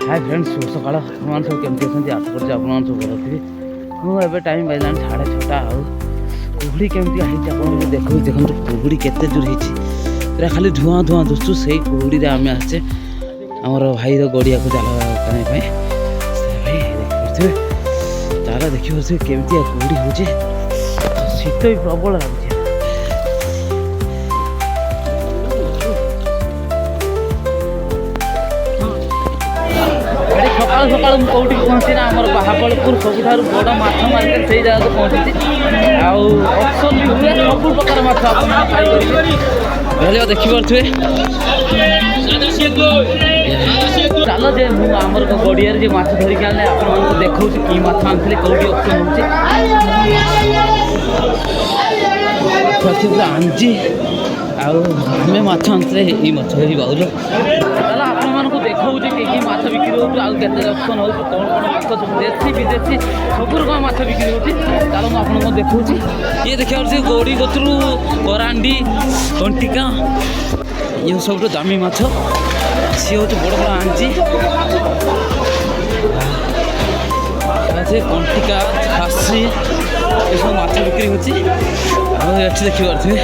Hi friends शुभ सकाळ आप सब केमती अच्छा आशा कर आप सब भल थे मुझे टाइम बाइला 6:30 कुहुड़ी केमती आप देखो देखो कुहुड़ी केते जोर होता खाली धुआं धुआं दुसु से कुहुड़ी आम आसे आमर भाई गड़िया को जाल टाणी भाई देखिए जाल देखिए केमती कुहुड़ी हो शीत भी प्रबल लगुच सकाल सकाल कौटी पहुँची ना आम बाहाबलपुर सबुठ बड़ माछ मार्केट से जगह पहुँची ऑप्शन भी हुए सब प्रकार माछ आप देखिपे चल जे आमर गड़िया माछ धरिक आने आप देखा कि माछ आनी कौटी ऑप्शन हो आंजी आमे माछ आनते ये माछ ही बाउल आपको देखा कि माछ बिक्री होते ऑप्शन हो कौन कौन माछ देशी विदेशी सब रकम माछ बिक्री होती चलो आपको देखा ये देखिए गौरी गतरू करांडी कंटिका ये सब दामी माछ सी हूँ बड़ बड़ आंची कंटिका खासी ये सब माछ बिक्री होती देखिए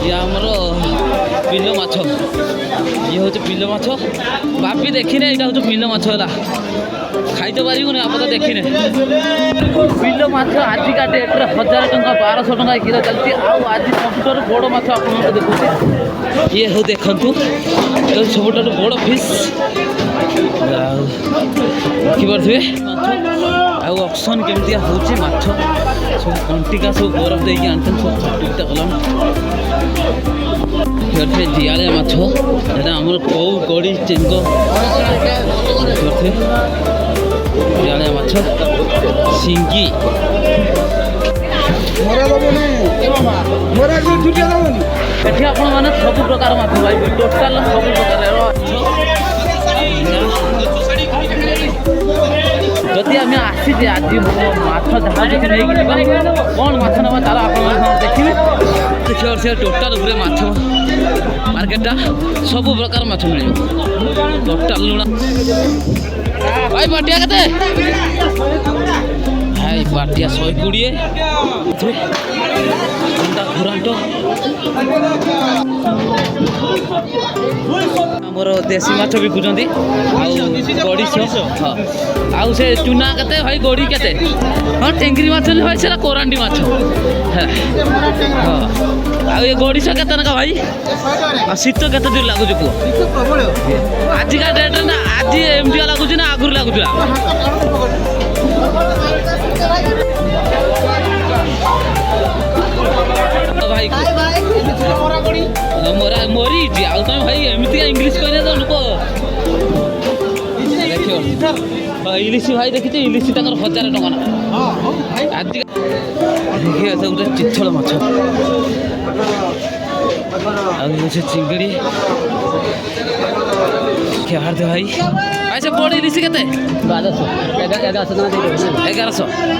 ये आमर पिलो माछ ये हूँ पिलो माछ बापी देखने यहाँ हूँ पिलो माछ है खाई तो पारे आप तो देखने पिलो माछ आजिका डेट्रे 1000 टंका 1200 टंका किलो चलती आज सबुठ बड़ माछ आप देखुचे ये हूँ देखु सबुठ बड़ फिश देखिपे ऑप्शन केमती हूँ माछ सब कंटिका सब बरफ देकी आनते सब छुट्टा कल जियालिया माछ आमर कौ गड़ी चेंग जियालिया माछ सिंगी एठी आपण माने सब प्रकार माछ भाई टोटाल सब प्रकार जदि आम आसी आज माछ जहाँ देखिए नहीं कौन माछ ना तार आप देखिए देखिए टोटाल पूरे माछ मार्केटा सब प्रकार माछ मिल टोटाल लुणा भाई बाटिया के भाई बाटिया 120 घुराट आमर देशी माछ बिकुंट गड़ी हाँ आउ से चुना के भाई गड़ी के हाँ टेंगरी माछ भाई से कोरांडी माछ हाँ आ ये गड़ीश के भाई शीत के दूर लगुच कह आजिका डेट्रे ना आज एमती लगुच ना आगुरी लगुला भाई मरी आउ तुम भाई एमती इंग्लीश कहने तो लोक देख इलिश भाई देखिए इलिश 1000 टंका ना आज देखिए गोटे चिथल माछ चिंगड़ी क्या भाई भाई से बड़ इलिश के 1100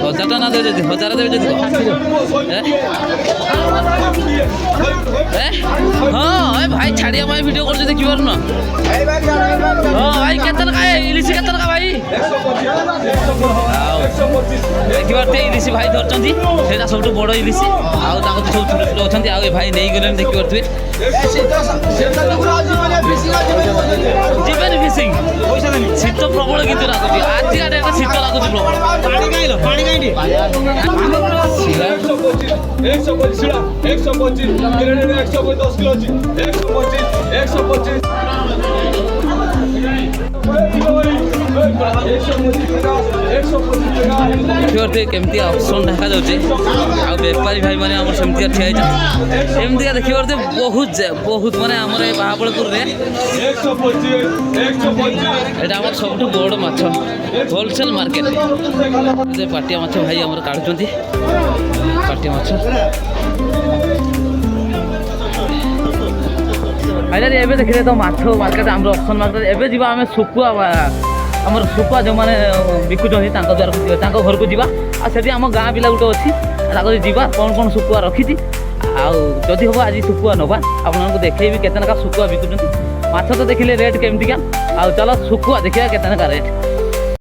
1000 ना दे 1000 देवे हाँ भाई छाड़िया वीडियो कर देखी पार ना हाँ भाई के इलिश के भाई देखी पारे इलिश भाई धरती से सब बड़ इलिश आउ सब छोट छोट अच्छा आउ भाई नहीं गले देखी पारे जीवन फिशिंग शीत प्रबल कितु लगुच आजिका डेट शीत लगुच देखिए केमती ऑप्शन देखा जाऊँचे बेपारी भाई मैंने आम सेमती ठिया एमती देखिए बहुत बहुत माने आमर बाहाबलपुर आम सब बड़ माछ होलसेल मार्केट पाटिया माछ भाई आम काढ़ुं पाटिया माछ भाई एवं देखिए तो माछ मार्केट आम ऑप्शन मार्केट एवं जी आम सुकुआ आमर सुकुआ जो मैंने बिकुच द्वार घर को जावा आम गाँ पिला गोटे अच्छी जावा कौन कौन सुकुआ रखी ଆଉ ଯଦି ହେବ ଆଜି ଶୁଖୁଆ ନେବା ଆପଣଙ୍କୁ ଦେଖେଇବି କେତେ ଟଙ୍କା ଶୁଖୁଆ ବିକୁଛନ୍ତି। ମାଛ ତ ଦେଖିଲେ ରେଟ୍ କେମିତିକା, ଆଉ ଚାଲ ଶୁଖୁଆ ଦେଖିବା କେତେ ଟଙ୍କା ରେଟ୍।